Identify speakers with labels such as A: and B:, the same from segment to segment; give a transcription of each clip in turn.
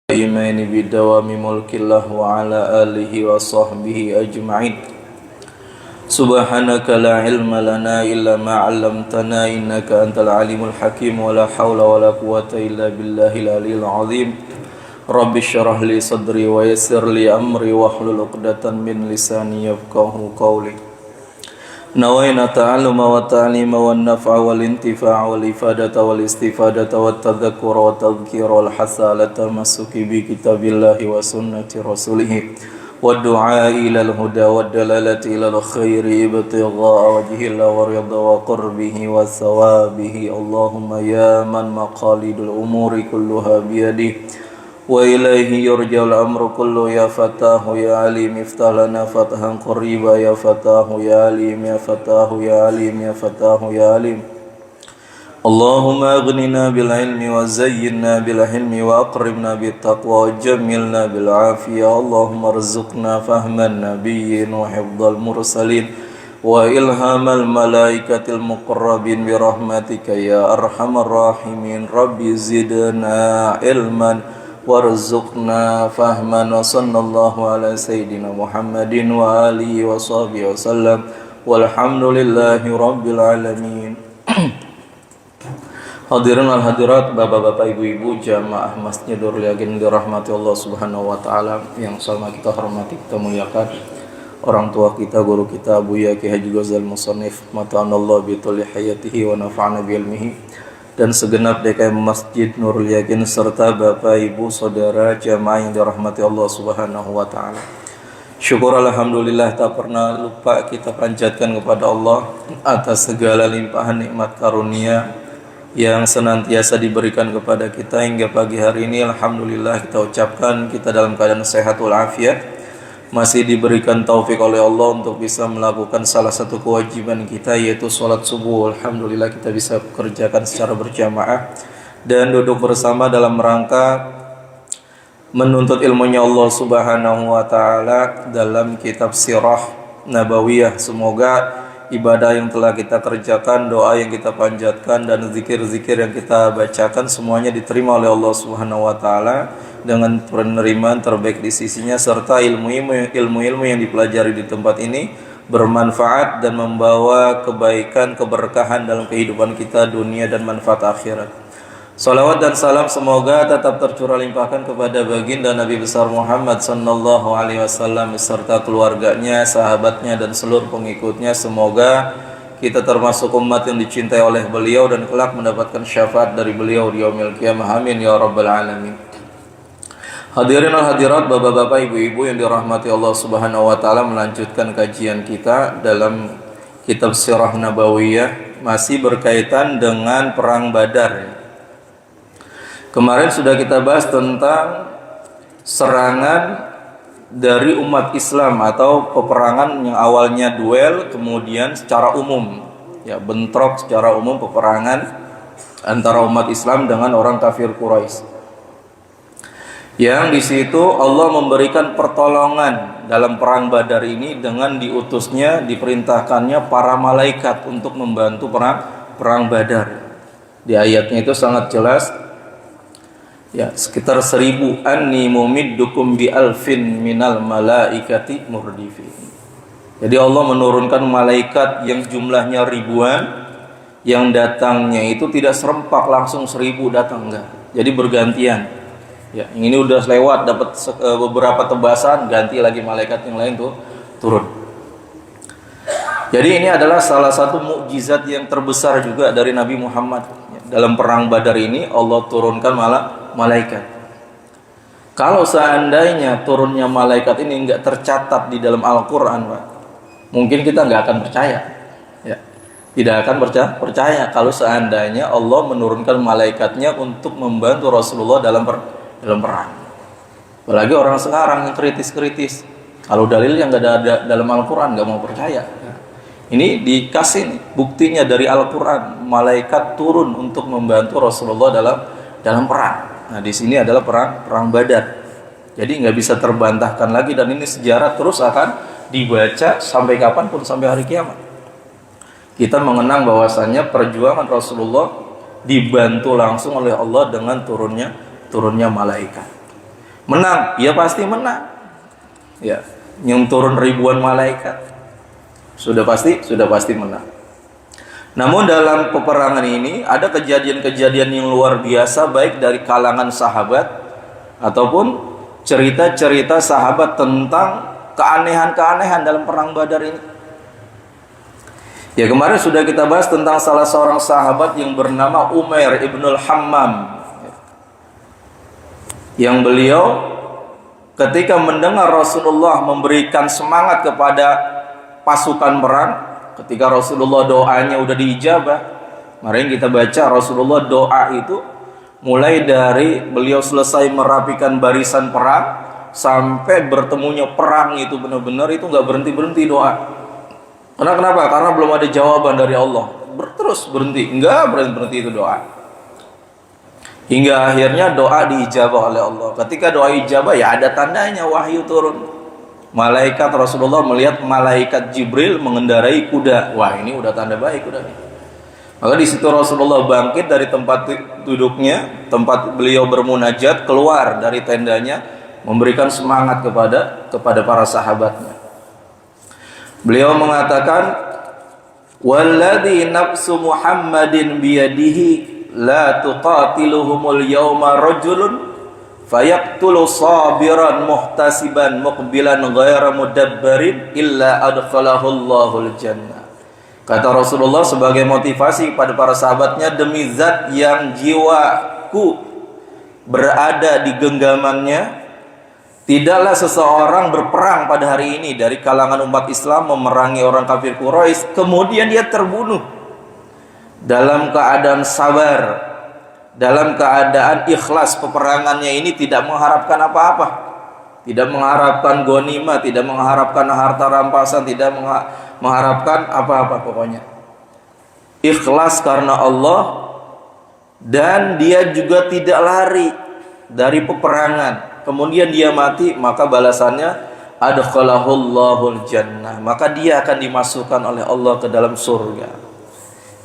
A: إيمان بدوام ملك الله وعلى آله وصحبه أجمعين. سبحانك لا علم لنا إلا ما علمتنا إنك أنت العليم الحكيم ولا حول ولا قوة إلا بالله العلي العظيم. رب اشرح لي صدري ويسر لي أمري واحلل عقدة من لساني يفقهوا قولي. نوينا التعلم والتعليم والنفع والانتفاع والإفادة والاستفادة والتذكر والتذكير والحث على التمسك بكتاب الله وسنة رسوله والدعاء إلى الهدى والدلالة إلى الخير ابتغاء وجه الله ورضا وقربه وثوابه. اللهم يا من مقاليد الأمور كلها بيده وإليه يرجع الأمر كله. يا فتاه يا عليم افتح لنا فتحا قريبا. يا فتاه يا عليم يا فتاه يا عليم يا فتاه يا عليم. اللهم أغننا بالعلم وزينا بالحلم وأقربنا بالتقوى وجملنا بالعافية. اللهم ارزقنا فهم النبيين وحفظ المرسلين وإلهام الملائكة المقربين برحمتك يا أرحم الراحمين. رب زدنا علما warzuqna fahman. Wa sallallahu ala sayyidina Muhammadin wa alihi wa sahbihi wa sallam walhamdulillahi rabbil alamin. Hadirin wal hadirat, bapak-bapak, ibu-ibu, jamaah Masjid Nurul Yakin dirahmati Allah Subhanahu wa taala, yang sama kita hormati, kita muliakan orang tua kita, guru kita, Buya Ki Haji Ghazali Musannif mata'anallahu bi tulli hayatihi wa nafa'ana bi ilmihi, dan segenap DKM Masjid Nurul Yakin serta Bapak Ibu Saudara jamaah yang dirahmati Allah Subhanahu wa taala. Syukur alhamdulillah tak pernah lupa kita panjatkan kepada Allah atas segala limpahan nikmat karunia yang senantiasa diberikan kepada kita hingga pagi hari ini. Alhamdulillah kita ucapkan kita dalam keadaan sehat walafiat, masih diberikan taufik oleh Allah untuk bisa melakukan salah satu kewajiban kita, yaitu sholat subuh. Alhamdulillah kita bisa kerjakan secara berjamaah dan duduk bersama dalam rangka menuntut ilmunya Allah Subhanahu wa taala dalam kitab Sirah Nabawiyah. Semoga ibadah yang telah kita kerjakan, doa yang kita panjatkan, dan zikir-zikir yang kita bacakan semuanya diterima oleh Allah Subhanahu wa taala dengan penerimaan terbaik di sisinya, serta ilmu-ilmu yang dipelajari di tempat ini bermanfaat dan membawa kebaikan, keberkahan dalam kehidupan kita dunia dan manfaat akhirat. Salawat dan salam semoga tetap tercurah limpahkan kepada baginda Nabi besar Muhammad sallallahu alaihi wasallam beserta keluarganya, sahabatnya, dan seluruh pengikutnya. Semoga kita termasuk umat yang dicintai oleh beliau dan kelak mendapatkan syafaat dari beliau di yaumil qiyamah. Amin ya rabbal alamin. Hadirin al hadirat, bapak-bapak, ibu-ibu yang dirahmati Allah Subhanahu wa taala, melanjutkan kajian kita dalam kitab Sirah Nabawiyah, masih berkaitan dengan perang Badar. Kemarin sudah kita bahas tentang serangan dari umat Islam atau peperangan yang awalnya duel, kemudian secara umum, ya, bentrok secara umum, peperangan antara umat Islam dengan orang kafir Quraisy. Yang di situ Allah memberikan pertolongan dalam perang Badar ini dengan diutusnya, diperintahkannya para malaikat untuk membantu perang Badar. Di ayatnya itu sangat jelas, ya, sekitar 1000 anni mumiddukum bi alfin minal malaikati murdifin. Jadi Allah menurunkan malaikat yang jumlahnya ribuan, yang datangnya itu tidak serempak langsung 1000 datang, enggak. Jadi bergantian. Ya, yang ini udah lewat dapat beberapa tebasan, ganti lagi malaikat yang lain tuh turun. Jadi ini adalah salah satu mukjizat yang terbesar juga dari Nabi Muhammad. Dalam perang Badar ini Allah turunkan malaikat. Kalau seandainya turunnya malaikat ini enggak tercatat di dalam Al-Qur'an, Pak, mungkin kita enggak akan percaya. Ya. Tidak akan percaya kalau seandainya Allah menurunkan malaikatnya untuk membantu Rasulullah dalam perang. Apalagi orang sekarang yang kritis-kritis, kalau dalil yang nggak ada dalam Al-Quran nggak mau percaya. Ini dikasih nih, buktinya dari Al-Quran, malaikat turun untuk membantu Rasulullah dalam perang. Nah, di sini adalah perang Badar. Jadi nggak bisa terbantahkan lagi, dan ini sejarah terus akan dibaca sampai kapanpun, sampai hari kiamat. Kita mengenang bahwasannya perjuangan Rasulullah dibantu langsung oleh Allah dengan turunnya malaikat. Menang, ya pasti menang. Ya, yang turun ribuan malaikat. Sudah pasti menang. Namun dalam peperangan ini ada kejadian-kejadian yang luar biasa, baik dari kalangan sahabat ataupun cerita-cerita sahabat tentang keanehan-keanehan dalam perang Badar ini. Ya, kemarin sudah kita bahas tentang salah seorang sahabat yang bernama Umair ibnul Hammam, yang beliau ketika mendengar Rasulullah memberikan semangat kepada pasukan perang, ketika Rasulullah doanya udah diijabah. Kemarin kita baca Rasulullah doa itu mulai dari beliau selesai merapikan barisan perang sampai bertemunya perang itu benar-benar itu nggak berhenti doa. Kenapa? Karena belum ada jawaban dari Allah. Terus berhenti, nggak berhenti itu doa. Hingga akhirnya doa diijabah oleh Allah. Ketika doa ijabah, ya ada tandanya, wahyu turun. Malaikat, Rasulullah melihat malaikat Jibril mengendarai kuda. Wah, ini udah tanda baik udah nih. Maka di situ Rasulullah bangkit dari tempat duduknya, tempat beliau bermunajat, keluar dari tendanya, memberikan semangat kepada para sahabatnya. Beliau mengatakan, "Walladzi nafsu Muhammadin biyadihi la tuqatiluhumul yawma rajulun fayaqtulu sabiran muhtasiban muqbilan ghaira mudabbarin illa adkhalahu Allahul jannah." Kata Rasulullah sebagai motivasi kepada para sahabatnya, demi zat yang jiwaku berada di genggamannya, tidaklah seseorang berperang pada hari ini dari kalangan umat Islam memerangi orang kafir Quraisy kemudian dia terbunuh dalam keadaan sabar, dalam keadaan ikhlas peperangannya ini, tidak mengharapkan apa-apa, tidak mengharapkan ghanimah, tidak mengharapkan harta rampasan, tidak mengharapkan apa-apa, pokoknya ikhlas karena Allah, dan dia juga tidak lari dari peperangan, kemudian dia mati, maka balasannya adkhalahullahul jannah, maka dia akan dimasukkan oleh Allah ke dalam surga.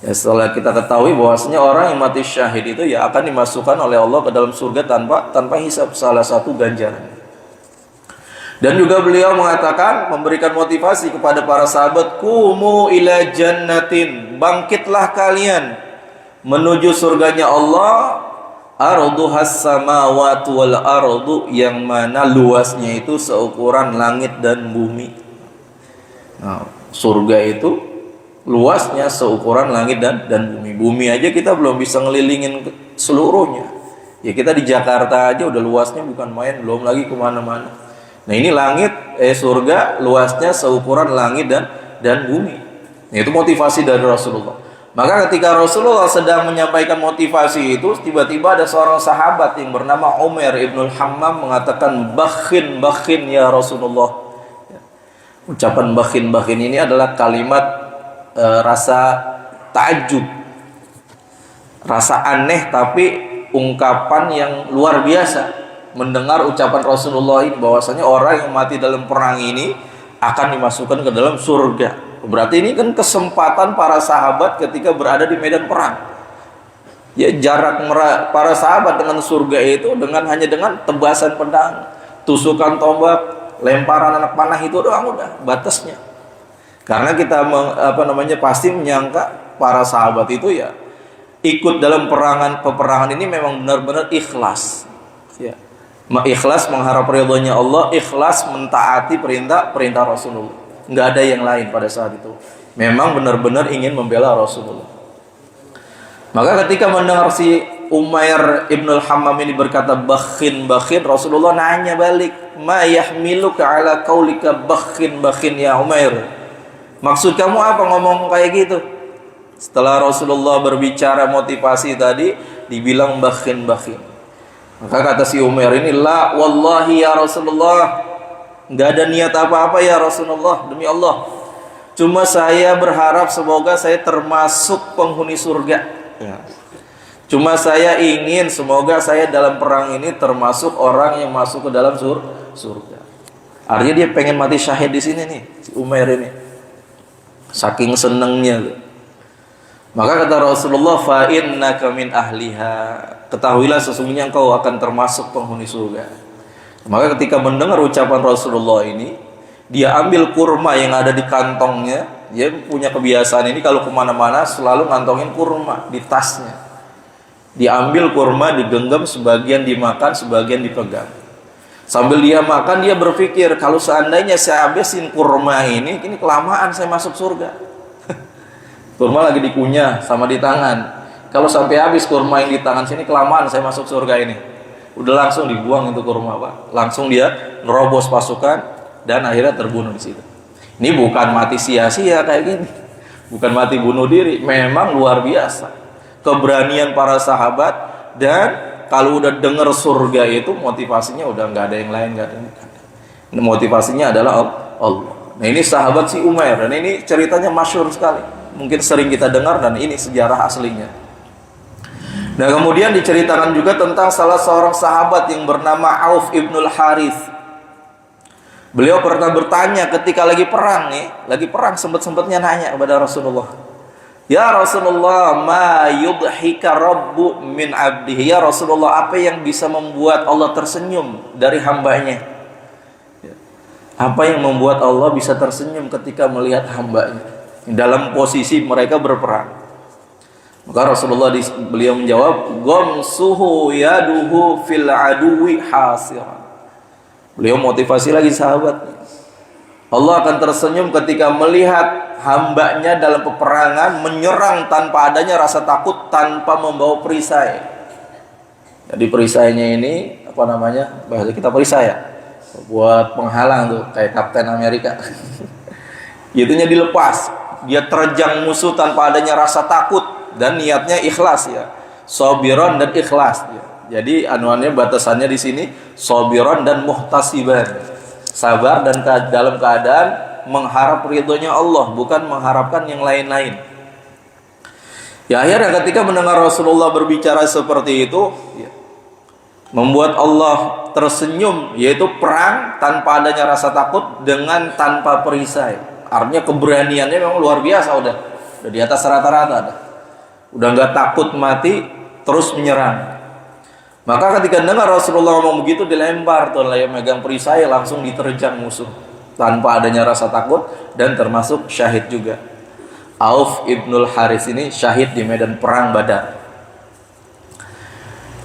A: Ya, setelah kita ketahui bahwasanya orang yang mati syahid itu ya akan dimasukkan oleh Allah ke dalam surga tanpa hisab, salah satu ganjaran. Dan juga beliau mengatakan, memberikan motivasi kepada para sahabat, kumu ila jannatin, bangkitlah kalian menuju surganya Allah, arduhas samawati wal ardu, yang mana luasnya itu seukuran langit dan bumi. Nah, surga itu luasnya seukuran langit dan bumi. Bumi aja kita belum bisa ngelilingin seluruhnya. Ya, kita di Jakarta aja udah luasnya bukan main, belum lagi kemana-mana. Nah, ini langit, surga luasnya seukuran langit dan bumi. Nah, itu motivasi dari Rasulullah. Maka ketika Rasulullah sedang menyampaikan motivasi itu, tiba-tiba ada seorang sahabat yang bernama Umair ibnul Hammam mengatakan, bakhin ya Rasulullah. Ucapan bakhin ini adalah kalimat rasa takjub, rasa aneh, tapi ungkapan yang luar biasa. Mendengar ucapan Rasulullah ini bahwasanya orang yang mati dalam perang ini akan dimasukkan ke dalam surga. Berarti ini kan kesempatan para sahabat ketika berada di medan perang. Ya, jarak para sahabat dengan surga itu hanya dengan tebasan pedang, tusukan tombak, lemparan anak panah, itu doang udah batasnya. Karena kita pasti menyangka para sahabat itu ya ikut dalam peperangan ini memang benar-benar ikhlas. Ya. Ikhlas mengharap ridhonya Allah, ikhlas mentaati perintah Rasulullah. Nggak ada yang lain pada saat itu. Memang benar-benar ingin membela Rasulullah. Maka ketika mendengar si Umair ibnul Hammam ini berkata bakhin, Rasulullah nanya balik, ma yahmiluka ala qaulika bakhin ya Umair. Maksud kamu apa ngomong kayak gitu? Setelah Rasulullah berbicara motivasi tadi, dibilang bakhin. Maka kata si Umair ini, la wallahi ya Rasulullah, nggak ada niat apa-apa ya Rasulullah, demi Allah. Cuma saya berharap semoga saya termasuk penghuni surga. Ya. Cuma saya ingin semoga saya dalam perang ini termasuk orang yang masuk ke dalam surga. Artinya dia pengen mati syahid di sini nih, si Umair ini. Saking senengnya. Maka kata Rasulullah, fa innaka min ahliha, ketahuilah sesungguhnya engkau akan termasuk penghuni surga. Maka ketika mendengar ucapan Rasulullah ini, dia ambil kurma yang ada di kantongnya. Dia punya kebiasaan ini kalau kemana-mana selalu ngantongin kurma di tasnya. Diambil kurma, digenggam, sebagian dimakan, sebagian dipegang. Sambil dia makan, dia berpikir, kalau seandainya saya habisin kurma ini kelamaan saya masuk surga. Kurma lagi dikunyah sama di tangan. Kalau sampai habis kurma yang di tangan sini, kelamaan saya masuk surga ini. Udah langsung dibuang itu kurma, Pak. Langsung dia nerobos pasukan dan akhirnya terbunuh di situ. Ini bukan mati sia-sia kayak gini. Bukan mati bunuh diri, memang luar biasa. Keberanian para sahabat, dan kalau udah dengar surga itu motivasinya udah nggak ada yang lain, nggak ada yang lain. Motivasinya adalah Allah. Nah, ini sahabat si Umair, dan ini ceritanya masyhur sekali. Mungkin sering kita dengar, dan ini sejarah aslinya. Nah, kemudian diceritakan juga tentang salah seorang sahabat yang bernama Auf ibnul Harith. Beliau pernah bertanya ketika lagi perang sempat-sempatnya nanya kepada Rasulullah, "Ya Rasulullah, ma yudhika rabbu min abdihi?" Ya Rasulullah, apa yang bisa membuat Allah tersenyum dari hambanya? Apa yang membuat Allah bisa tersenyum ketika melihat hambanya dalam posisi mereka berperang? Maka beliau menjawab, "Ghamsuhu yaduhu fil aduwi hasiran." Beliau motivasi lagi sahabat. Allah akan tersenyum ketika melihat hambanya dalam peperangan menyerang tanpa adanya rasa takut, tanpa membawa perisai. Jadi perisainya ini apa namanya? Bahasa kita perisai ya. Buat penghalang tuh, kayak Kapten Amerika. Itunya dilepas. Dia terjang musuh tanpa adanya rasa takut, dan niatnya ikhlas ya, sobiron dan ikhlas ya. Jadi anuannya batasannya di sini sobiron dan muhtasiban, sabar dan dalam keadaan mengharap ridhonya Allah, bukan mengharapkan yang lain-lain. Ya, akhirnya ketika mendengar Rasulullah berbicara seperti itu ya, membuat Allah tersenyum, yaitu perang tanpa adanya rasa takut dengan tanpa perisai. Artinya keberaniannya memang luar biasa, udah di atas rata-rata. Udah nggak takut mati, terus menyerang. Maka ketika dengar Rasulullah ngomong begitu, dilempar tuh yang megang perisai, langsung diterjang musuh tanpa adanya rasa takut, dan termasuk syahid juga. Auf ibnul Harith ini syahid di medan perang Badar.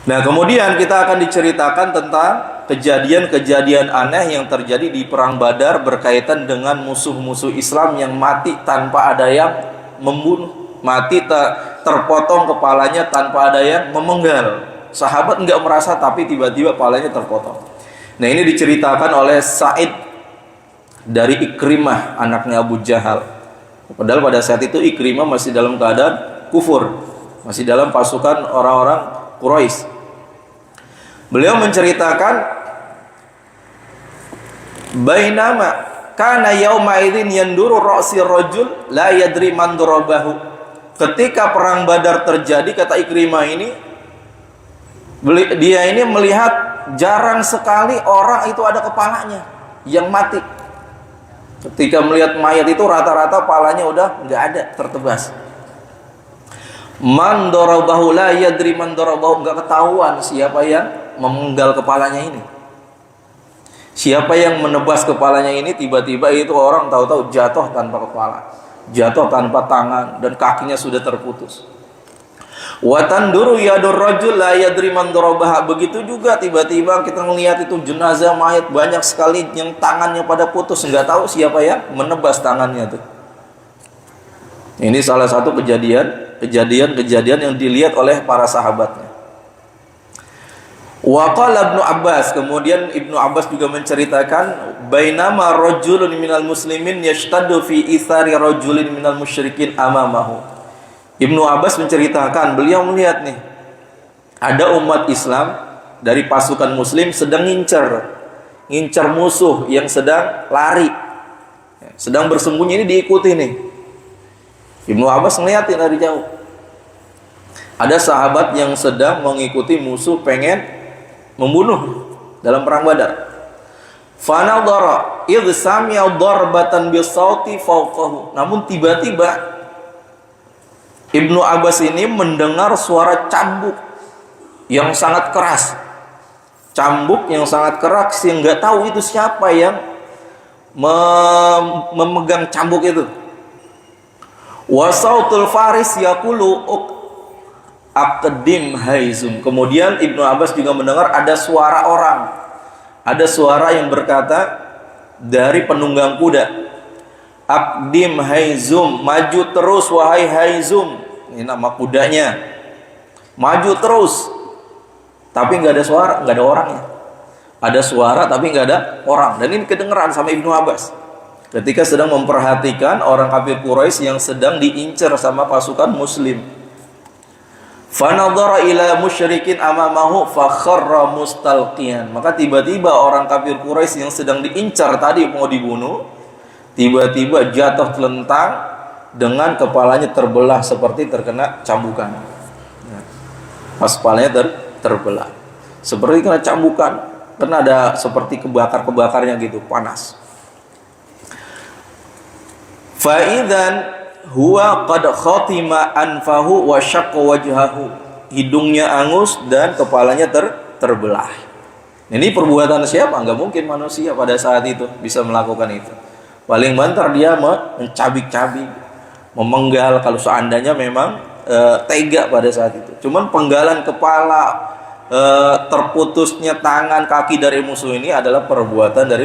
A: Nah, kemudian kita akan diceritakan tentang kejadian-kejadian aneh yang terjadi di perang Badar berkaitan dengan musuh-musuh Islam yang mati tanpa ada yang membunuh, mati terpotong kepalanya tanpa ada yang memenggal. Sahabat enggak merasa, tapi tiba-tiba kepalanya terpotong. Nah, ini diceritakan oleh Sa'id dari Ikrimah, anaknya Abu Jahal. Padahal pada saat itu Ikrimah masih dalam keadaan kufur, masih dalam pasukan orang-orang Quraisy. Beliau menceritakan, bainama kana yauma idzin yanduru ra'si rajul la yadri man darabahu. Ketika perang Badar terjadi, kata Ikrimah ini, dia ini melihat jarang sekali orang itu ada kepalanya yang mati. Ketika melihat mayat itu rata-rata kepalanya udah nggak ada, tertebas. Man darabahu la yadri man darabahu, nggak ketahuan siapa yang memenggal kepalanya ini. Siapa yang menebas kepalanya ini, tiba-tiba itu orang tahu-tahu jatuh tanpa kepala, jatuh tanpa tangan, dan kakinya sudah terputus. Wa tanduru yadur rajul la yadri man darabaha. Begitu juga tiba-tiba kita melihat itu jenazah mayat banyak sekali yang tangannya pada putus, nggak tahu siapa yang menebas tangannya tuh. Ini salah satu kejadian yang dilihat oleh para sahabatnya. Wa qala Ibnu Abbas, kemudian Ibnu Abbas juga menceritakan, bainama rajulun minal muslimin yashtaddu fi ithari rajulin minal musyrikin amamahu. Ibnu Abbas menceritakan, beliau melihat nih, ada umat Islam dari pasukan muslim sedang ngincar musuh yang sedang lari, sedang bersembunyi, ini diikuti nih. Ibnu Abbas ngeliatin dari jauh. Ada sahabat yang sedang mengikuti musuh pengen membunuh dalam perang Badar. Fanadhara idh sami'a darbatan bisauti fawqahu. Namun tiba-tiba Ibnu Abbas ini mendengar suara cambuk yang sangat keras. cambuk yang sangat keras yang nggak tahu itu siapa yang memegang cambuk itu. Wasautul faris yaqulu aqdim haizum. Kemudian Ibnu Abbas juga mendengar ada suara orang, ada suara yang berkata dari penunggang kuda, aqdim haizum, maju terus wahai haizum. Ini nama kudanya, maju terus. Tapi nggak ada suara, nggak ada orangnya. Ada suara tapi nggak ada orang. Dan ini kedengeran sama Ibnu Abbas ketika sedang memperhatikan orang kafir Quraisy yang sedang diincar sama pasukan Muslim. Fanadhara ila musyrikin amamahu fakharra mustalqiyan. Maka tiba-tiba orang kafir Quraisy yang sedang diincar tadi mau dibunuh, tiba-tiba jatuh telentang dengan kepalanya terbelah seperti terkena cambukan. Pas kepalanya terbelah seperti kena cambukan, karena ada seperti kebakar-kebakarnya gitu, panas. Faidan huwa qad khatima anfahu wa syaqqa wajhahu. Hidungnya angus dan kepalanya terbelah. Ini perbuatan siapa? Enggak mungkin manusia pada saat itu bisa melakukan itu. Paling banter dia mencabik-cabik, memenggal kalau seandainya memang tega pada saat itu. Cuman penggalan kepala, terputusnya tangan kaki dari musuh ini adalah perbuatan dari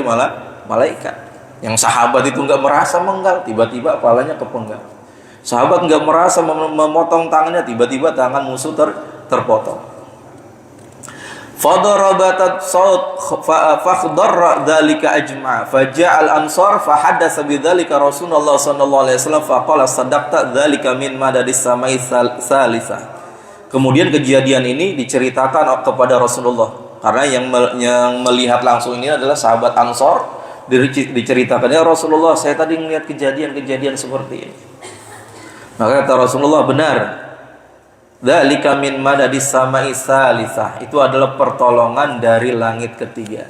A: malaikat. Yang sahabat itu nggak merasa menggal, tiba-tiba kepalanya kepenggal. Sahabat nggak merasa memotong tangannya, tiba-tiba tangan musuh terpotong. Fadarabatat saut fakhdarra dzalika ajma faja'al ansar fahaddatsa bidzalika Rasulullah sallallahu alaihi wasallam faqala sadaqta dzalika min madadis samai salisa. Kemudian kejadian ini diceritakan kepada Rasulullah karena yang melihat langsung ini adalah sahabat Ansor. Diceritakannya Rasulullah, saya tadi melihat kejadian-kejadian seperti ini. Maka kata Rasulullah, benar. Dzalika min madadis samai salisah. Itu adalah pertolongan dari langit ketiga.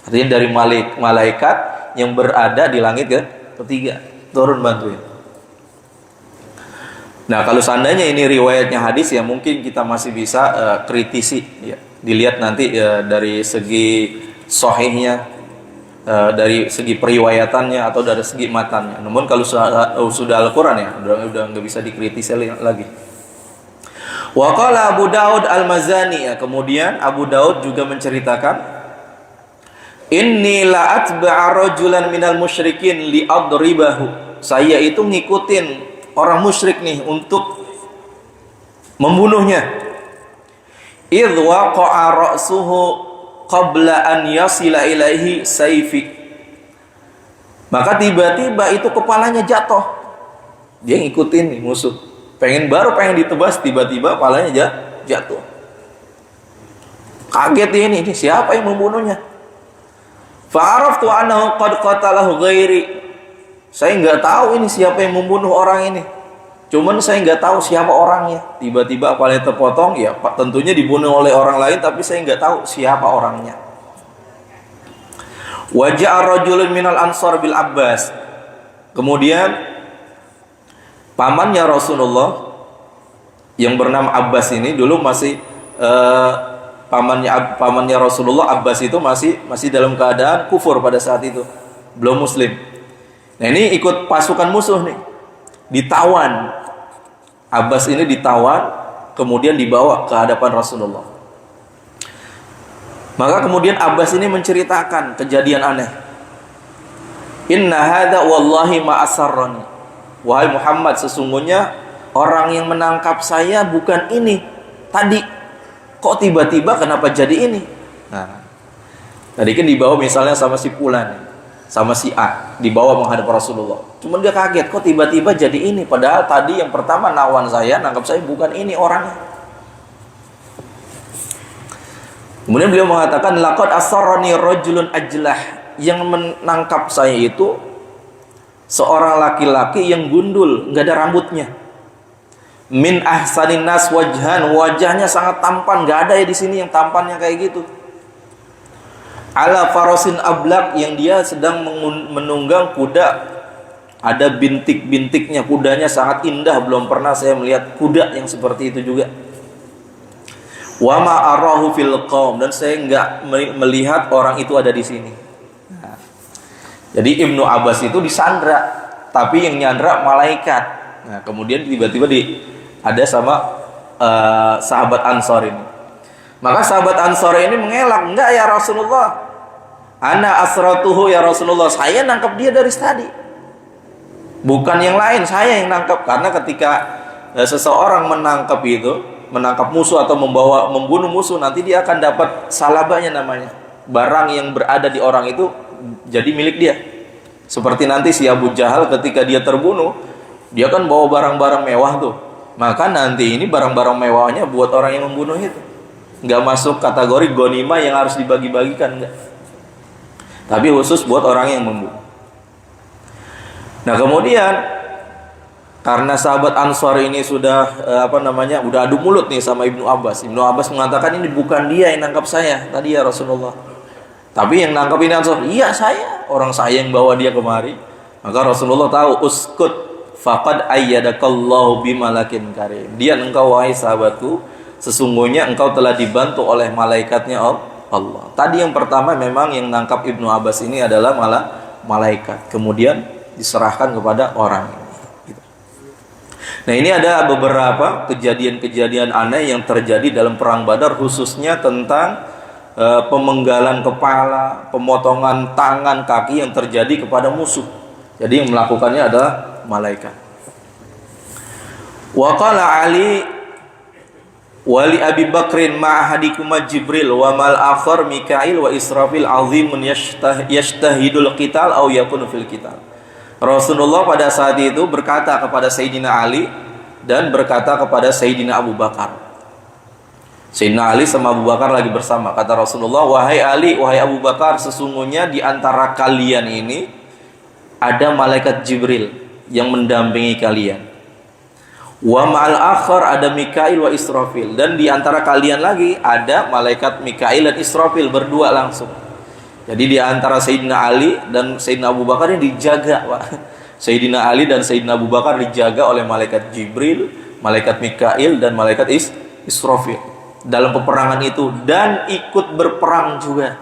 A: Artinya dari malaikat yang berada di langit ketiga turun bantuin. Nah, kalau seandainya ini riwayatnya hadis ya mungkin kita masih bisa kritisi ya. Dilihat nanti dari segi sahihnya, dari segi periwayatannya atau dari segi matannya. Namun kalau sudah Al-Qur'an ya udah nggak bisa dikritisi lagi. Wa qala Abu Daud Al-Mazani, ya, kemudian Abu Daud juga menceritakan, inni la atba'a rajulan minal musyrikin li adribahu. Saya itu ngikutin orang musyrik nih untuk membunuhnya. Idh waqa'a ra'suhu qabla an yasila ilaihi sayfi. Maka tiba-tiba itu kepalanya jatuh. Dia ngikutin nih musuh. Pengen ditebas, tiba-tiba kepalanya jatuh. Kaget ini siapa yang membunuhnya? Fa'araftu annahu qad qatalahu ghairi. Saya nggak tahu ini siapa yang membunuh orang ini. Cuman saya nggak tahu siapa orangnya. Tiba-tiba kepalanya terpotong, ya tentunya dibunuh oleh orang lain, tapi saya nggak tahu siapa orangnya. Waja'a rajulun minal ansar bil Abbas. Kemudian pamannya Rasulullah yang bernama Abbas ini dulu masih pamannya Rasulullah Abbas itu masih dalam keadaan kufur pada saat itu, belum muslim. Nah, ini ikut pasukan musuh nih. Ditawan. Abbas ini ditawan, kemudian dibawa ke hadapan Rasulullah. Maka kemudian Abbas ini menceritakan kejadian aneh. Inna hadza wallahi ma asarrani. Wahai Muhammad, sesungguhnya orang yang menangkap saya bukan ini tadi. Kok tiba-tiba kenapa jadi ini? Nah, tadi kan dibawa misalnya sama si Fulan, sama si A, dibawa menghadap Rasulullah. Cuman dia kaget, kok tiba-tiba jadi ini? Padahal tadi yang pertama nawan saya, nangkap saya bukan ini orangnya. Kemudian beliau mengatakan, laqad asarrani rajulun ajlah. Yang menangkap saya itu seorang laki-laki yang gundul, nggak ada rambutnya. Min ahsanin nas wajhan, wajahnya sangat tampan, nggak ada ya di sini yang tampannya kayak gitu. Ala farasin ablak, yang dia sedang menunggang kuda, ada bintik-bintiknya, kudanya sangat indah, belum pernah saya melihat kuda yang seperti itu juga. Wa ma arahu fil qaum, dan saya enggak melihat orang itu ada di sini. Nah, jadi Ibnu Abbas itu disandra, tapi yang nyandra malaikat. Nah, kemudian tiba-tiba ada sama sahabat Ansor ini. Maka sahabat Ansor ini mengelak, enggak ya Rasulullah, ana asratuhu ya Rasulullah, saya nangkap dia dari tadi, bukan yang lain, saya yang nangkap. Karena ketika seseorang menangkap musuh atau membunuh musuh, nanti dia akan dapat salabanya namanya. Barang yang berada di orang itu jadi milik dia. Seperti nanti si Abu Jahal ketika dia terbunuh, dia kan bawa barang-barang mewah tuh. Maka nanti ini barang-barang mewahnya buat orang yang membunuh itu. Nggak masuk kategori ghanimah yang harus dibagi-bagikan, enggak. Tapi khusus buat orang yang membunuh. Nah, kemudian karena sahabat Ansor ini sudah udah adu mulut nih sama Ibnu Abbas. Ibnu Abbas mengatakan ini bukan dia yang nangkap saya tadi ya Rasulullah, tapi yang nangkap ini Ansor. Iya, saya, orang saya yang bawa dia kemari. Maka Rasulullah tahu, uskut faqad ayyadakallahu bimalakin karim. Diam engkau wahai sahabatku, sesungguhnya engkau telah dibantu oleh malaikatnya Allah. Tadi yang pertama memang yang nangkap Ibnu Abbas ini adalah malaikat. Kemudian diserahkan kepada orang. Nah, ini ada beberapa kejadian-kejadian aneh yang terjadi dalam perang Badar, khususnya tentang pemenggalan kepala, pemotongan tangan, kaki yang terjadi kepada musuh. Jadi yang melakukannya adalah malaikat. Wa qala Ali wali Abi Bakrin ma'ahadikuma Jibril wa mal akhar Mikail wa Israfil azimun yashtahidul qital aw yakunu fil qital. Rasulullah pada saat itu berkata kepada Sayyidina Ali dan berkata kepada Sayyidina Abu Bakar. Sayyidina Ali sama Abu Bakar lagi bersama. Kata Rasulullah, wahai Ali, wahai Abu Bakar, sesungguhnya di antara kalian ini ada malaikat Jibril yang mendampingi kalian. Wa ma'al akhar ada Mikail wa Israfil, dan di antara kalian lagi ada malaikat Mikail dan Israfil berdua langsung. Jadi di antara Sayyidina Ali dan Sayyidina Abu Bakar ini dijaga, Pak. Sayyidina Ali dan Sayyidina Abu Bakar dijaga oleh malaikat Jibril, malaikat Mikail dan malaikat Israfil dalam peperangan itu, dan ikut berperang juga.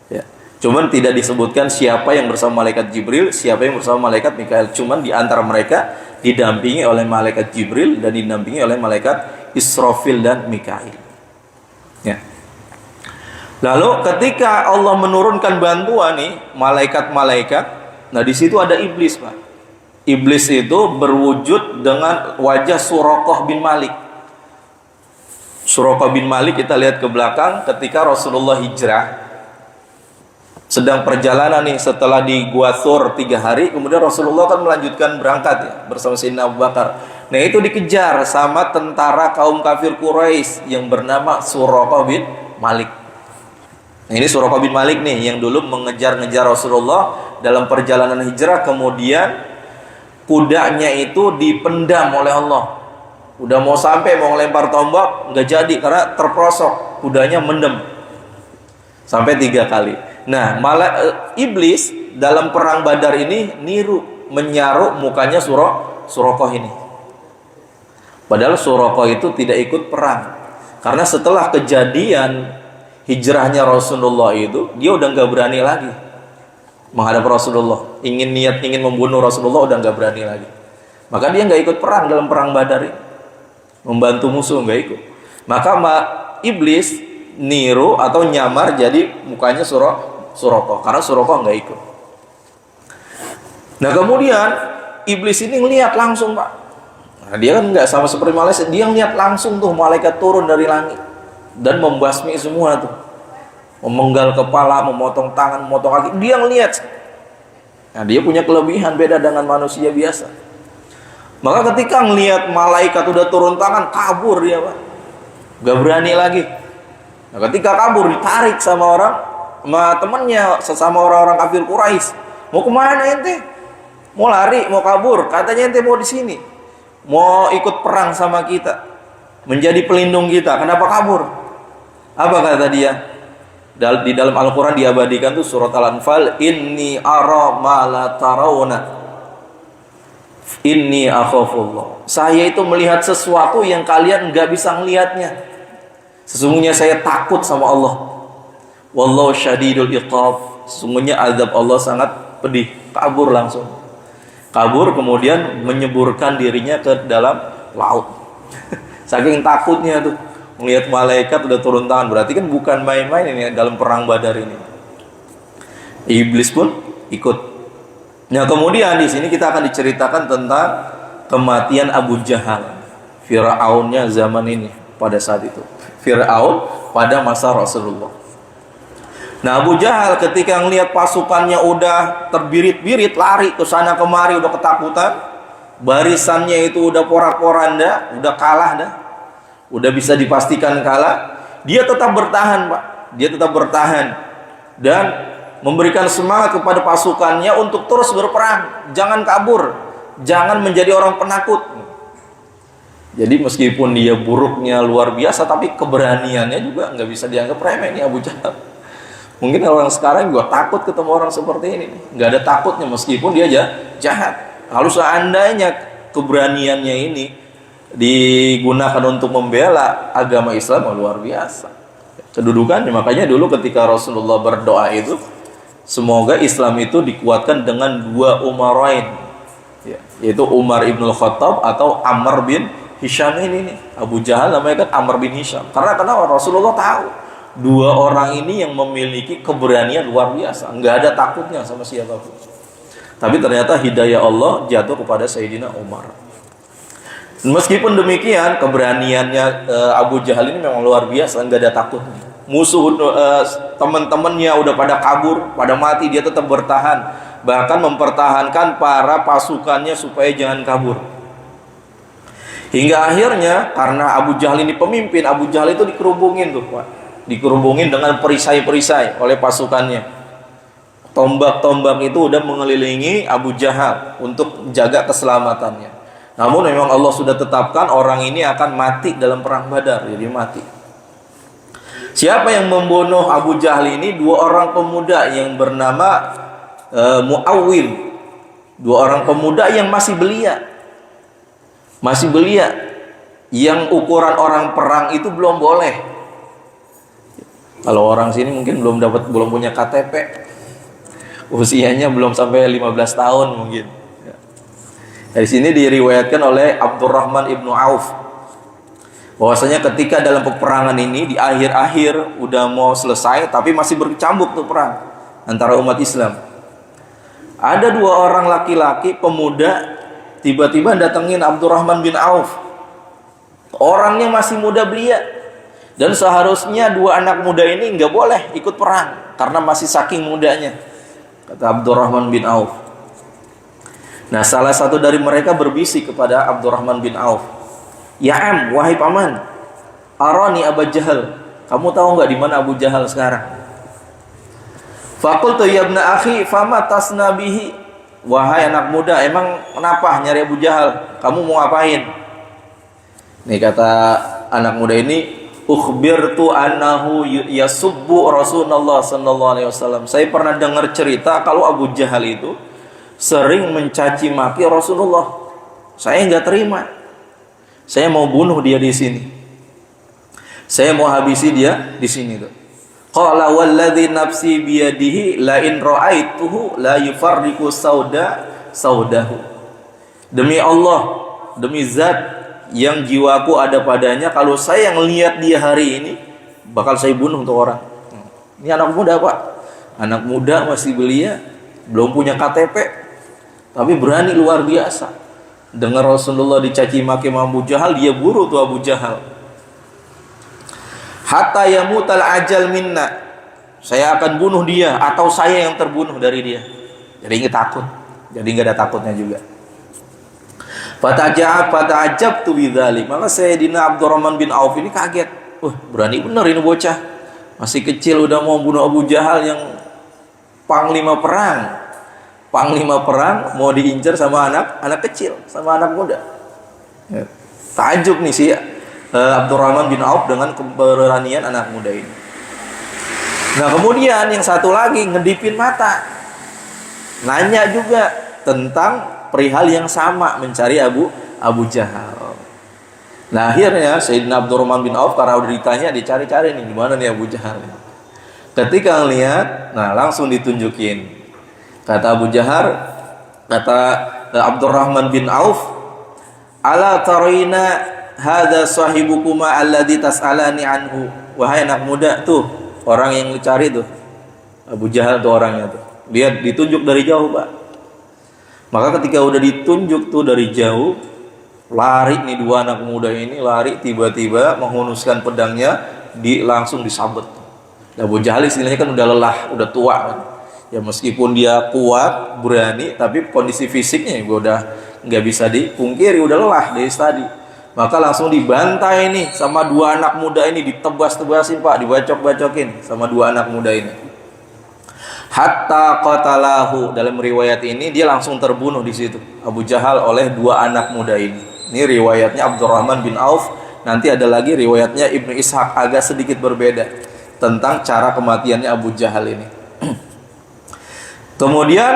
A: Ya. Cuman tidak disebutkan siapa yang bersama malaikat Jibril, siapa yang bersama malaikat Mikail. Cuman di antara mereka didampingi oleh malaikat Jibril dan didampingi oleh malaikat Israfil dan Mikail. Ya. Lalu ketika Allah menurunkan bantuan nih, malaikat-malaikat, nah di situ ada iblis, Pak. Iblis itu berwujud dengan wajah Suraqah bin Malik. Suraqah bin Malik kita lihat ke belakang ketika Rasulullah hijrah, sedang perjalanan nih setelah di Gua Thur 3 hari, kemudian Rasulullah kan melanjutkan berangkat ya bersama Sayyidina Abu Bakar. Nah, itu dikejar sama tentara kaum kafir Quraisy yang bernama Suraqah bin Malik. Nah, ini Suraqah bin Malik nih yang dulu mengejar-ngejar Rasulullah dalam perjalanan hijrah, kemudian kudanya itu dipendam oleh Allah. Udah mau sampai mau ngelempar tombak, nggak jadi karena terprosok, kudanya mendem sampai 3 kali. Nah, iblis dalam perang Badar ini menyaru mukanya Suraqah ini. Padahal Suraqah itu tidak ikut perang, karena setelah kejadian hijrahnya Rasulullah itu, dia udah nggak berani lagi menghadap Rasulullah. Ingin membunuh Rasulullah, udah nggak berani lagi. Maka dia nggak ikut perang dalam perang Badar ini, membantu musuh nggak ikut. Maka iblis niru atau nyamar jadi mukanya Suraqah, karena Suraqah nggak ikut. Nah, kemudian iblis ini ngelihat langsung, Pak. Nah, dia kan nggak sama seperti malaikat, dia ngelihat langsung tuh malaikat turun dari langit dan membasmi semua tuh, memenggal kepala, memotong tangan, memotong kaki. Dia ngelihat. Nah, dia punya kelebihan beda dengan manusia biasa. Maka ketika ngelihat malaikat udah turun tangan, kabur dia, Pak. Gak berani lagi. Nah, ketika kabur ditarik sama temannya, sesama orang-orang kafir Quraisy. Mau kemana ente? Mau lari, mau kabur? Katanya ente mau di sini, mau ikut perang sama kita, menjadi pelindung kita. Kenapa kabur? Apa kata dia? Di dalam Al-Quran diabadikan tuh surat Al-Anfal, inni ara ma la tarawna inni akhafullah. Saya itu melihat sesuatu yang kalian nggak bisa ngelihatnya. Sesungguhnya saya takut sama Allah. Wallahu syadidul iqab. Sesungguhnya azab Allah sangat pedih. Kabur langsung. Kabur kemudian menyeburkan dirinya ke dalam laut. Saking takutnya tuh melihat malaikat udah turun tangan. Berarti kan bukan main-main ini dalam perang Badar ini. Iblis pun ikut. Nah, kemudian di sini kita akan diceritakan tentang kematian Abu Jahal, Fir'aunnya zaman ini pada saat itu. Fir'aun pada masa Rasulullah. Nah, Abu Jahal ketika ngelihat pasukannya udah terbirit-birit, lari ke sana kemari, udah ketakutan, barisannya itu udah porak-poranda, udah kalah dah, udah bisa dipastikan kalah, dia tetap bertahan, Pak. Dia tetap bertahan dan memberikan semangat kepada pasukannya untuk terus berperang, jangan kabur, jangan menjadi orang penakut. Jadi meskipun dia buruknya luar biasa, tapi keberaniannya juga nggak bisa dianggap remeh nih Abu Jahal. Mungkin orang sekarang juga takut ketemu orang seperti ini, nggak ada takutnya meskipun dia jahat. Kalau seandainya keberaniannya ini digunakan untuk membela agama Islam, luar biasa kedudukannya. Makanya dulu ketika Rasulullah berdoa itu, semoga Islam itu dikuatkan dengan dua umarain, yaitu Umar ibn Khattab atau Amr bin Hisham ini. Abu Jahal namanya kan Amr bin Hisham. Karena Rasulullah tahu dua orang ini yang memiliki keberanian luar biasa, nggak ada takutnya sama siapapun. Tapi ternyata hidayah Allah jatuh kepada Sayyidina Umar. Meskipun demikian, keberaniannya Abu Jahal ini memang luar biasa, nggak ada takutnya. Musuh teman-temannya udah pada kabur, pada mati, dia tetap bertahan, bahkan mempertahankan para pasukannya supaya jangan kabur. Hingga akhirnya karena Abu Jahal ini pemimpin, Abu Jahal itu dikerubungin tuh, Pak. Dikerubungin dengan perisai-perisai oleh pasukannya. Tombak-tombak itu udah mengelilingi Abu Jahal untuk menjaga keselamatannya. Namun memang Allah sudah tetapkan orang ini akan mati dalam perang Badar, jadi mati. Siapa yang membunuh Abu Jahal ini? Dua orang pemuda yang bernama Muawwil. Dua orang pemuda yang masih belia. Masih belia. Yang ukuran orang perang itu belum boleh. Kalau orang sini mungkin belum punya KTP, usianya belum sampai 15 tahun mungkin. Dari sini diriwayatkan oleh Abdurrahman ibnu Auf bahwasanya ketika dalam peperangan ini di akhir-akhir udah mau selesai, tapi masih berkecambuk tuh perang antara umat Islam. Ada dua orang laki-laki pemuda tiba-tiba datengin Abdurrahman bin Auf. Orangnya masih muda belia. Dan seharusnya dua anak muda ini nggak boleh ikut perang karena masih saking mudanya, kata Abdurrahman bin Auf. Nah, salah satu dari mereka berbisik kepada Abdurrahman bin Auf, "Ya am, wahai paman, arani Abu Jahal. Kamu tahu nggak di mana Abu Jahal sekarang?" Faqultu ya ibna akhi, fama tasna bihi. Wahai anak muda, emang kenapa nyari Abu Jahal? Kamu mau ngapain? Nih kata anak muda ini, ukhbirtu annahu yasubbu Rasulullah sallallahu alaihi wasallam. Saya pernah dengar cerita kalau Abu Jahal itu sering mencaci maki Rasulullah. Saya nggak terima. Saya mau bunuh dia di sini. Saya mau habisi dia di sini tuh. Qala walladzi nafsi biyadihi la in ra'aituhu la yufarriqu saudahu. Demi Allah, demi zat yang jiwaku ada padanya, kalau saya ngelihat dia hari ini bakal saya bunuh tuh orang. Ini anak muda, Pak. Anak muda masih belia, belum punya KTP, tapi berani luar biasa. Dengar Rasulullah dicaci maki Abu Jahal, dia buru tuh Abu Jahal. Hatta yamutal ajal minna. Saya akan bunuh dia atau saya yang terbunuh dari dia. Jadi nggak takut. Jadi nggak ada takutnya juga. Fata'ajabtu bidzalik. Maka Sayyidina Abdurrahman bin Auf ini kaget. Berani bener ini bocah. Masih kecil udah mau bunuh Abu Jahal yang panglima perang. Panglima perang mau diincar sama anak kecil, sama anak muda. Takjub nih sih Abdurrahman bin Auf dengan keberanian anak muda ini. Nah, kemudian yang satu lagi ngedipin mata. Nanya juga tentang perihal yang sama, mencari Abu Jahal. Nah akhirnya Sayyidina Abdurrahman bin Auf karena udah ditanya, dicari-cari nih gimana nih Abu Jahal. Ketika ngelihat, nah langsung ditunjukin. Kata Abu Jahal, kata Abdurrahman bin Auf, ala tarina hadza sahibukuma alladzi tas'alani anhu. Wahai anak muda tuh, orang yang dicari tuh. Abu Jahal tuh orangnya tuh. Lihat ditunjuk dari jauh, Pak. Maka ketika udah ditunjuk tuh dari jauh, lari nih dua anak muda ini, lari tiba-tiba menghunuskan pedangnya, langsung disabet. Abu Jahal istilahnya kan udah lelah, udah tua kan. Ya meskipun dia kuat, berani, tapi kondisi fisiknya juga udah nggak bisa dipungkiri, udah lelah dari tadi. Maka langsung dibantai nih sama dua anak muda ini, ditebas-tebasin Pak, dibacok-bacokin sama dua anak muda ini. Hatta qatalahu, dalam riwayat ini dia langsung terbunuh di situ Abu Jahal oleh dua anak muda ini. Ini riwayatnya Abdurrahman bin Auf. Nanti ada lagi riwayatnya Ibnu Ishaq, agak sedikit berbeda tentang cara kematiannya Abu Jahal ini. Kemudian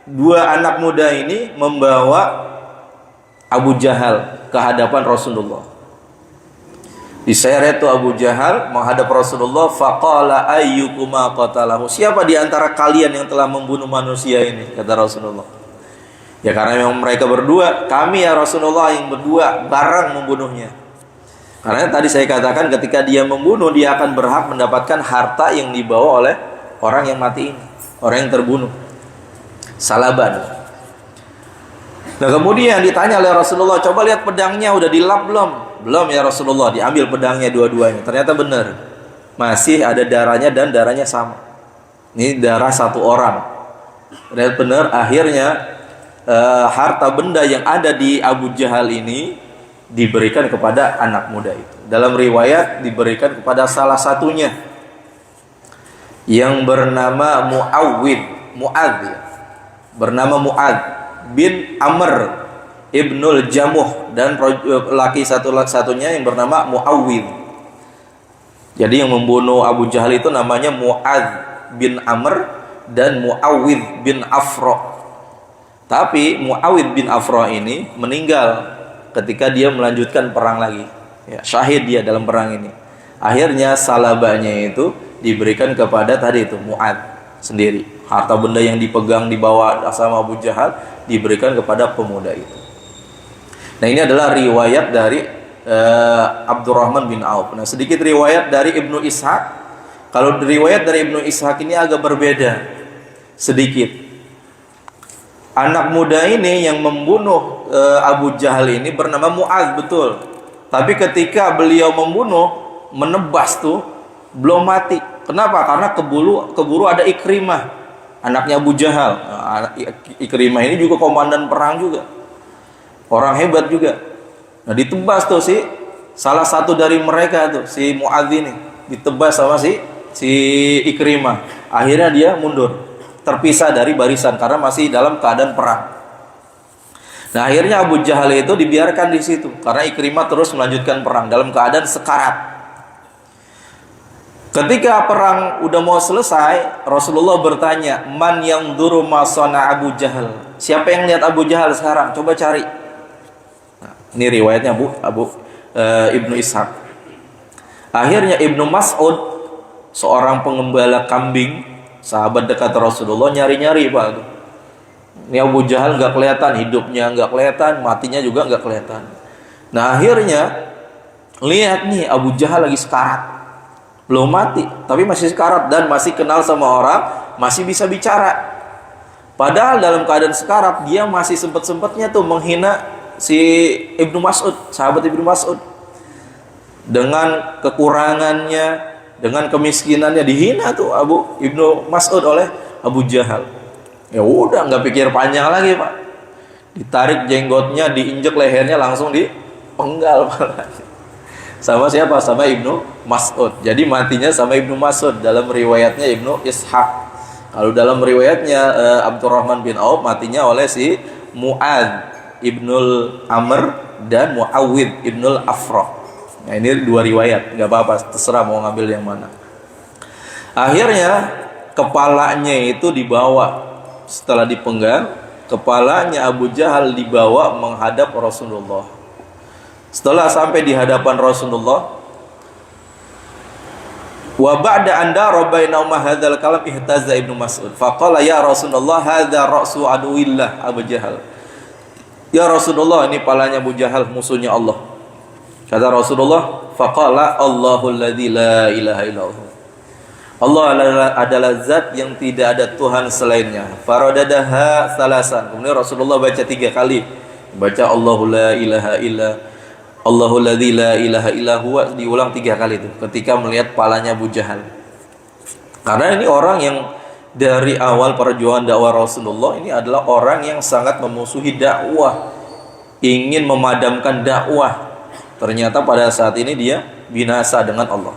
A: dua anak muda ini membawa Abu Jahal ke hadapan Rasulullah. Diseret tuh Abu Jahal menghadap Rasulullah. Faqala ayyukuma qatalahu, siapa di antara kalian yang telah membunuh manusia ini, kata Rasulullah. Ya karena memang mereka berdua, kami ya Rasulullah yang berdua bareng membunuhnya. Karena tadi saya katakan ketika dia membunuh, dia akan berhak mendapatkan harta yang dibawa oleh orang yang mati ini, orang yang terbunuh, salaban. Nah kemudian ditanya oleh Rasulullah, coba lihat pedangnya udah dilap belum? Belum ya Rasulullah. Diambil pedangnya dua-duanya, ternyata benar, masih ada darahnya dan darahnya sama. Ini darah satu orang. Ternyata benar. Akhirnya harta benda yang ada di Abu Jahal ini diberikan kepada anak muda itu. Dalam riwayat diberikan kepada salah satunya yang bernama Mu'adz ya. Bernama Mu'adz bin Amr Ibnul Jamuh, dan laki satunya yang bernama Mu'awwidh. Jadi yang membunuh Abu Jahal itu namanya Mu'adz bin Amr dan Mu'awwidh bin Afra. Tapi Mu'awwidh bin Afra ini meninggal ketika dia melanjutkan perang lagi. Ya, syahid dia dalam perang ini. Akhirnya salabanya itu diberikan kepada tadi itu Mu'adz sendiri. Harta benda yang dipegang dibawa sama Abu Jahal diberikan kepada pemuda itu. Nah ini adalah riwayat dari Abdurrahman bin Auf. Nah sedikit riwayat dari Ibnu Ishaq. Kalau riwayat dari Ibnu Ishaq ini agak berbeda sedikit. Anak muda ini yang membunuh Abu Jahal ini bernama Mu'adz, betul. Tapi ketika beliau membunuh, menebas tuh, belum mati. Kenapa? Karena keburu ada Ikrimah, anaknya Abu Jahal. Ikrimah ini juga komandan perang juga, orang hebat juga. Nah ditebas tuh salah satu dari mereka tuh, si Mu'adz ini ditebas sama si Ikrimah. Akhirnya dia mundur, terpisah dari barisan karena masih dalam keadaan perang. Nah akhirnya Abu Jahal itu dibiarkan di situ karena Ikrimah terus melanjutkan perang dalam keadaan sekarat. Ketika perang udah mau selesai, Rasulullah bertanya, man yang duru masona Abu Jahal, siapa yang lihat Abu Jahal sekarang? Coba cari. Nah, ini riwayatnya Ibnu Ishaq. Akhirnya Ibnu Mas'ud, seorang pengembala kambing, sahabat dekat Rasulullah, nyari-nyari Pak. Ini Abu Jahal nggak kelihatan, hidupnya nggak kelihatan, matinya juga nggak kelihatan. Nah akhirnya lihat nih Abu Jahal lagi sekarat, belum mati tapi masih sekarat dan masih kenal sama orang, masih bisa bicara. Padahal dalam keadaan sekarat dia masih sempat-sempatnya tuh menghina si Ibnu Mas'ud, sahabat Ibnu Mas'ud, dengan kekurangannya, dengan kemiskinannya dihina tuh Ibnu Mas'ud oleh Abu Jahal. Ya udah nggak pikir panjang lagi Pak, ditarik jenggotnya, diinjek lehernya, langsung dipenggal sama siapa? Sama Ibnu Mas'ud. Jadi matinya sama Ibnu Mas'ud dalam riwayatnya Ibnu Ishaq. Kalau dalam riwayatnya Abdurrahman bin Auf matinya oleh si Mu'adz Ibnul Amr dan Mu'awwidh Ibnul Afra. Nah ini dua riwayat, nggak apa-apa, terserah mau ngambil yang mana. Akhirnya kepalanya itu dibawa, setelah dipenggal, kepalanya Abu Jahal dibawa menghadap Rasulullah. Setelah sampai di hadapan Rasulullah, wa ba'da anda rabbaina umma hadzal kalam ihtaza Ibnu Mas'ud faqala ya Rasulullah hadza ra'su aduillah Abu Jahal. Ya Rasulullah, ini palanya Abu Jahal, musuhnya Allah. Kata Rasulullah, faqala Allahul ladzi la ilaha illallah. Allah adalah zat yang tidak ada Tuhan selainnya. Faradadaha salasan. Kemudian Rasulullah baca 3 kali. Baca Allahu la ilaha illa Allahu ladzi la ilaha illa huwa, diulang 3 kali itu ketika melihat palanya Abu Jahal. Karena ini orang yang dari awal perjuangan dakwah Rasulullah ini adalah orang yang sangat memusuhi dakwah, ingin memadamkan dakwah. Ternyata pada saat ini dia binasa dengan Allah.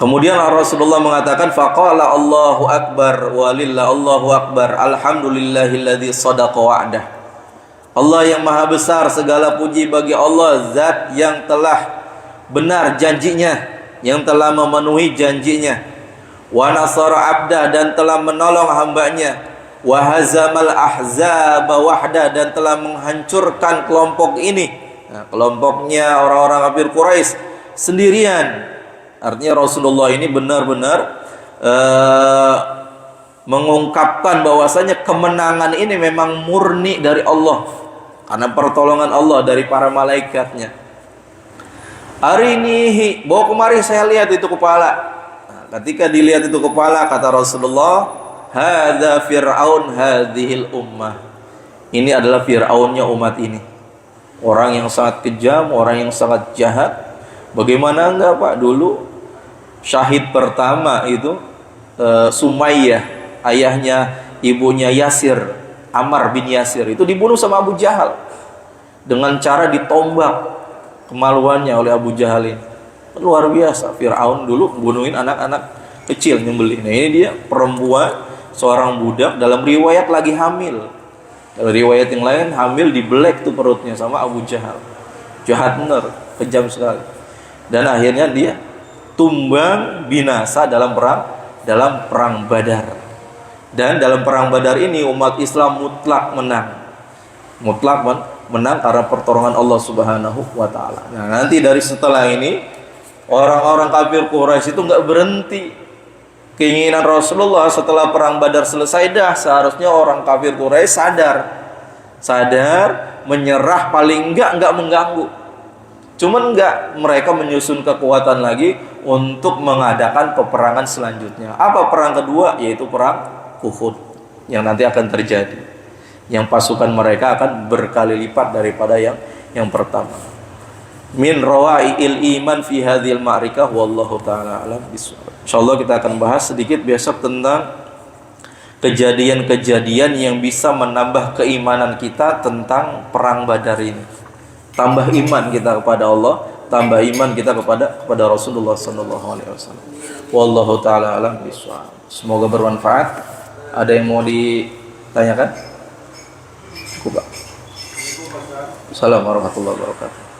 A: Kemudian Rasulullah mengatakan faqala Allahu akbar walillah Allahu akbar alhamdulillahilladzi shadaqa wa'dah. Allah yang maha besar, segala puji bagi Allah, zat yang telah benar janjinya, yang telah memenuhi janjinya. Wa nasara abdah, dan telah menolong hambanya. Wa hazamal ahzaba wahda, dan telah menghancurkan kelompok ini. Nah, kelompoknya orang-orang kafir Quraisy sendirian. Artinya Rasulullah ini benar-benar mengungkapkan bahwasanya kemenangan ini memang murni dari Allah, karena pertolongan Allah dari para malaikatnya. Hari ini bawa kemari saya lihat itu kepala. Nah, ketika dilihat itu kepala, kata Rasulullah, hadza fir'aun hadhil ummah. Ini adalah Fir'aunnya umat ini. Orang yang sangat kejam, orang yang sangat jahat. Bagaimana enggak Pak, dulu syahid pertama itu Sumayyah, ayahnya ibunya Yasir, Ammar bin Yasir, itu dibunuh sama Abu Jahal dengan cara ditombak. Kemaluannya oleh Abu Jahal ini luar biasa. Fir'aun dulu bunuhin anak-anak kecil, nyembelih. Nah, ini dia perempuan, seorang budak, dalam riwayat lagi hamil. Dalam riwayat yang lain hamil, dibelek tuh perutnya sama Abu Jahal. Jahat benar, kejam sekali. Dan akhirnya dia tumbang binasa dalam perang Badar. Dan dalam perang Badar ini umat Islam mutlak menang. Mutlak menang karena pertolongan Allah Subhanahu wa taala. Nah, nanti dari setelah ini orang-orang kafir Quraisy itu enggak berhenti. Keinginan Rasulullah setelah perang Badar selesai, dah seharusnya orang kafir Quraisy sadar, menyerah, paling enggak mengganggu. Cuman enggak, mereka menyusun kekuatan lagi untuk mengadakan peperangan selanjutnya. Apa perang kedua? Yaitu perang Uhud yang nanti akan terjadi. Yang pasukan mereka akan berkali lipat daripada yang pertama. Min rawaiil iman fi hadhil ma'rikah wallahu taala alam bisawab. Insyaallah kita akan bahas sedikit besok tentang kejadian-kejadian yang bisa menambah keimanan kita tentang perang Badar ini. Tambah iman kita kepada Allah, tambah iman kita kepada Rasulullah sallallahu alaihi wasallam. Wallahu taala alam bisawab. Semoga bermanfaat. Ada yang mau ditanyakan? Cukup, Pak. Assalamualaikum warahmatullahi wabarakatuh.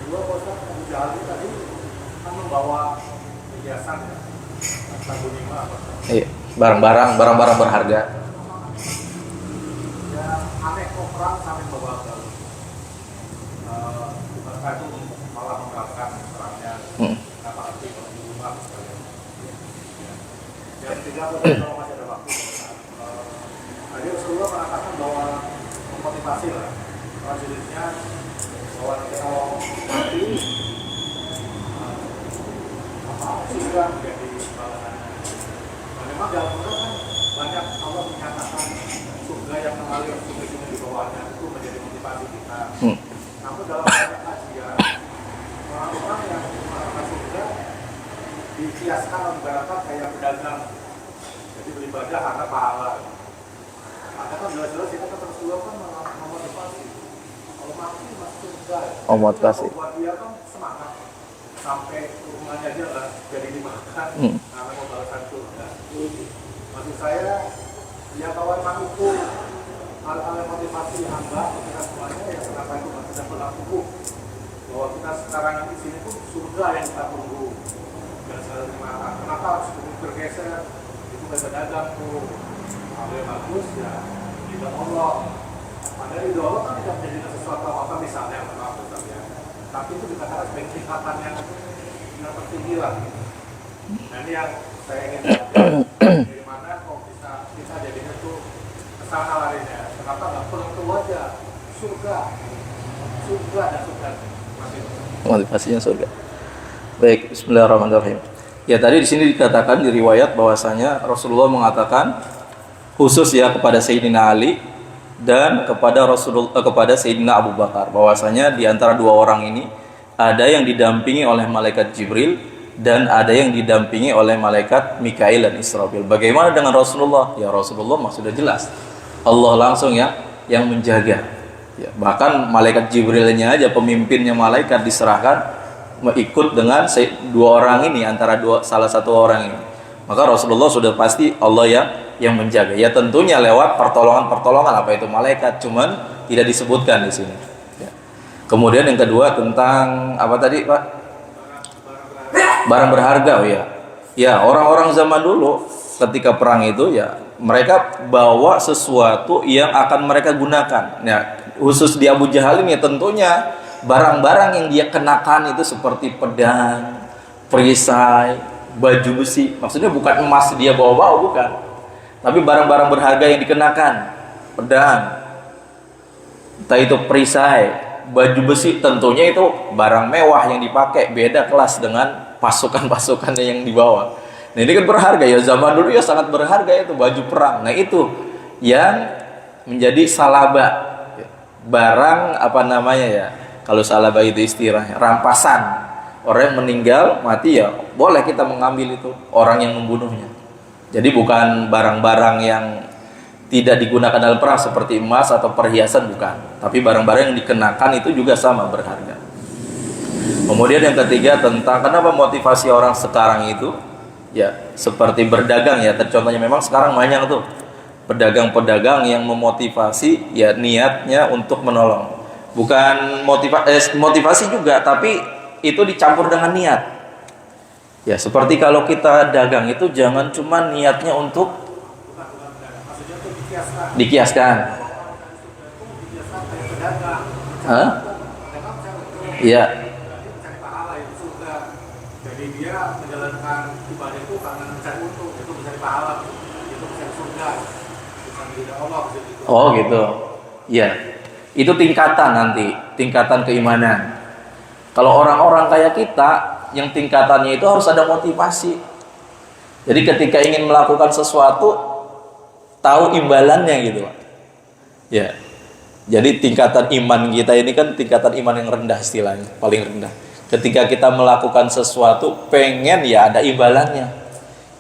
B: Dua Ustaz Abu Jahal tadi kan membawa hiasan ya, sabun lima apa?
A: Iya, barang-barang berharga.
B: Ya aneh kok perang sampai bawa galon. Bukankah itu malah menggalakkan perangnya? Apa arti kalau di rumah sekalian? Yang ketiga kalau masih ada waktu. Tadi Rasulullah mengatakan bahwa memotivasi lah prajuritnya bahwa kalau mati surga menjadi balasannya. Nah, memang dalam Quran kan banyak Allah menyatakan surga yang mengalir sungai-sungai di bawahnya itu menjadi motivasi kita. Namun dalam banyak kajian orang-orang yang mengharapkan surga dikiaskan ibaratkan kayak pedagang, jadi beribadah karena pahala. Ada kan jelas-jelas kita kan Rasulullah kan memotivasi. Kalau mati masuk surga.
A: Oh, motivasi.
B: Buat dia kan semangat sampai rumahnya aja lah jadi dimakan karena mau balasan surga. Maksud saya dia kawan manuku hal-hal yang motivasi hamba kita semuanya ya kenapa itu kita pernah tunggu bahwa kita sekarang di sini pun surga yang kita tunggu dan selalu dimana kenapa harus bergeser itu berdagang tuh hal yang bagus ya ridho Allah. Padahal ridho Allah kan tidak menjadi sesuatu apa misalnya maaf ya, tapi itu dikatakan sebagai tingkatan yang tertinggi lah. Nah ini yang saya ingin dari mana kok kita jadinya tuh kesana larinya. Kenapa nggak pulang ke aja surga dan surga.
A: Motivasinya surga. Baik, bismillahirrahmanirrahim. Ya tadi di sini dikatakan di riwayat bahwasanya Rasulullah mengatakan khusus ya kepada Sayyidina Ali dan kepada Sayyidina Abu Bakar bahwasanya di antara dua orang ini ada yang didampingi oleh malaikat Jibril dan ada yang didampingi oleh malaikat Mikail dan Israfil. Bagaimana dengan Rasulullah? Ya Rasulullah sudah jelas. Allah langsung ya yang menjaga. Ya, bahkan malaikat Jibrilnya aja pemimpinnya malaikat diserahkan ikut dengan dua orang ini antara salah satu orang ini. Maka Rasulullah sudah pasti Allah yang menjaga. Ya tentunya lewat pertolongan apa itu malaikat, cuman tidak disebutkan di sini. Ya. Kemudian yang kedua tentang apa tadi Pak? Barang berharga, oh ya. Ya orang-orang zaman dulu ketika perang itu ya mereka bawa sesuatu yang akan mereka gunakan. Ya khusus di Abu Jahal ini tentunya barang-barang yang dia kenakan itu seperti pedang, perisai, baju besi. Maksudnya bukan emas dia bawa-bawa, bukan. Tapi barang-barang berharga yang dikenakan, pedang, entah itu perisai, baju besi, tentunya itu barang mewah yang dipakai, beda kelas dengan pasukan-pasukannya yang dibawa. Nah ini kan berharga ya, zaman dulu ya sangat berharga itu baju perang. Nah itu yang menjadi salaba, barang apa namanya ya, kalau salaba itu istilahnya rampasan. Orang yang meninggal mati ya boleh kita mengambil itu orang yang membunuhnya. Jadi bukan barang-barang yang tidak digunakan dalam perang seperti emas atau perhiasan, bukan. Tapi barang-barang yang dikenakan itu juga sama berharga. Kemudian yang ketiga tentang kenapa motivasi orang sekarang itu ya seperti berdagang ya. Contohnya memang sekarang banyak tuh pedagang-pedagang yang memotivasi ya niatnya untuk menolong. Bukan motivasi juga, tapi itu dicampur dengan niat. Ya seperti kalau kita dagang itu jangan cuma niatnya untuk dikiaskan. Hah? Iya.
B: Jadi dia menjalankan ibadah itu karena mencari untung, itu mencari pahala, itu mencari surga, bukan ridha Allah.
A: Oh gitu. Iya. Itu tingkatan nanti, tingkatan keimanan. Kalau orang-orang kayak kita yang tingkatannya itu harus ada motivasi. Jadi ketika ingin melakukan sesuatu tahu imbalannya gitu, Pak. Ya. Jadi tingkatan iman kita ini kan tingkatan iman yang rendah istilahnya, paling rendah. Ketika kita melakukan sesuatu pengen ya ada imbalannya.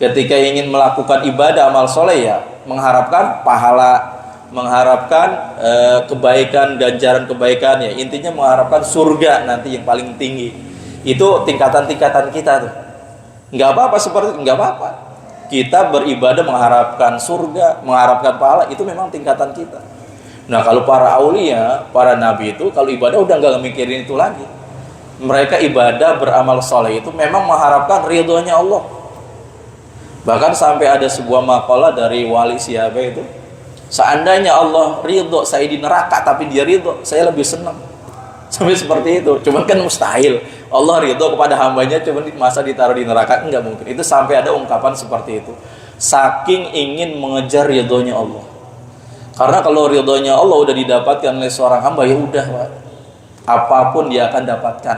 A: Ketika ingin melakukan ibadah amal soleh ya mengharapkan pahala, mengharapkan kebaikan, ganjaran kebaikan ya, intinya mengharapkan surga nanti yang paling tinggi. Itu tingkatan-tingkatan kita tuh. Enggak apa-apa seperti itu, enggak apa-apa. Kita beribadah mengharapkan surga, mengharapkan pahala, itu memang tingkatan kita. Nah, kalau para aulia, para nabi itu kalau ibadah udah enggak mikirin itu lagi. Mereka ibadah beramal soleh itu memang mengharapkan ridhonya Allah. Bahkan sampai ada sebuah makalah dari wali siapa itu, seandainya Allah ridho saya di neraka tapi dia ridho, saya lebih senang. Sampai seperti itu. Cuman kan mustahil Allah ridho kepada hambanya cuman masa ditaruh di neraka, enggak mungkin. Itu sampai ada ungkapan seperti itu, saking ingin mengejar ridhonya Allah. Karena kalau ridhonya Allah udah didapatkan oleh seorang hamba ya udah, Pak, apapun dia akan dapatkan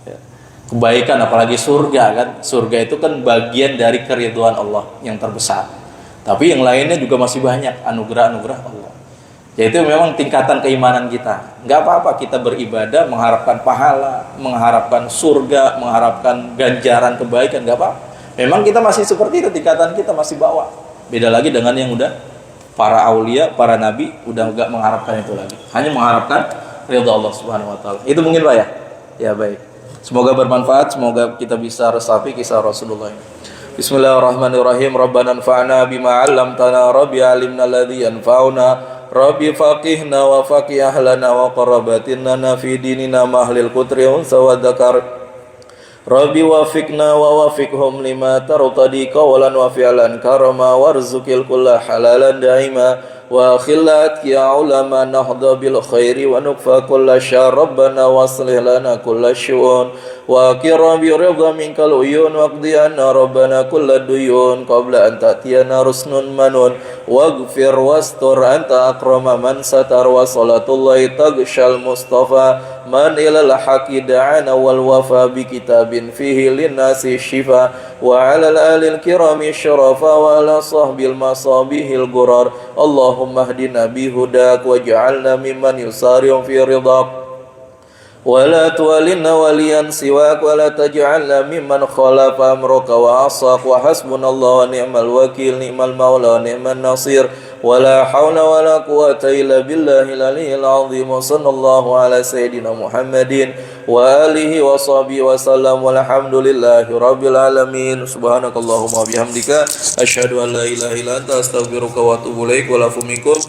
A: ya. Kebaikan apalagi surga kan, surga itu kan bagian dari keridhaan Allah yang terbesar. Tapi yang lainnya juga masih banyak anugerah-anugerah Allah. Yaitu memang tingkatan keimanan kita. Enggak apa-apa kita beribadah mengharapkan pahala, mengharapkan surga, mengharapkan ganjaran kebaikan, enggak apa-apa. Memang kita masih seperti itu, tingkatan kita masih bawah. Beda lagi dengan yang udah para aulia, para nabi udah enggak mengharapkan itu lagi. Hanya mengharapkan ridha Allah Subhanahu wa taala. Itu mungkin Pak ya. Ya baik. Semoga bermanfaat, semoga kita bisa resapi kisah Rasulullah ini. Bismillahirrahmanirrahim. Rabbana anfa'na bima 'allamtana, rabbi 'allimna alladhi yanfa'una, Rabbi faqihna wa faqih ahlana wa qarabatinna fi dinina mahlil kutri unsa wa dzakar. Rabbi wafiqna wa wafiqhum lima tartadi qawlan wa fi'lan karama warzuqil kulla halalan daima wa khillat ya ulama nahda bil khairi wa nukfa kulla syarr rabbana waslih lana kulla syu'un wa kiram bi ridha minkal uyun waqdi anna rabbana kulla duyun qabla an ta'tiyana rusnun manun waghfir wastur anta akrama man satar wa salatullahi tagshal mustafa man ilal haqi da'ana wal wafa bi kitabin fihi linnasi shifa wa ala alil kirami syarafa wa ala sahbil masabihil gurar Allahumma hdina bihudak waj'alna mimman yusari'u fi ridhak wa la tuwalina waliyan siwak wa la taj'alna mimman khalafa amraka wa asak wa hasbunallahu wa ni'mal wakil ni'mal maula wa ni'man nasir wa la hawla wa la quwata illa billahil aliyyil azim wa sallallahu ala sayyidina Muhammadin wa alihi wa sahbihi wa sallam walhamdulillahi rabbil alamin subhanakallahumma wa bihamdika asyhadu an la ilaha illa anta astaghfiruka wa atubu ilaik wa lafu minkum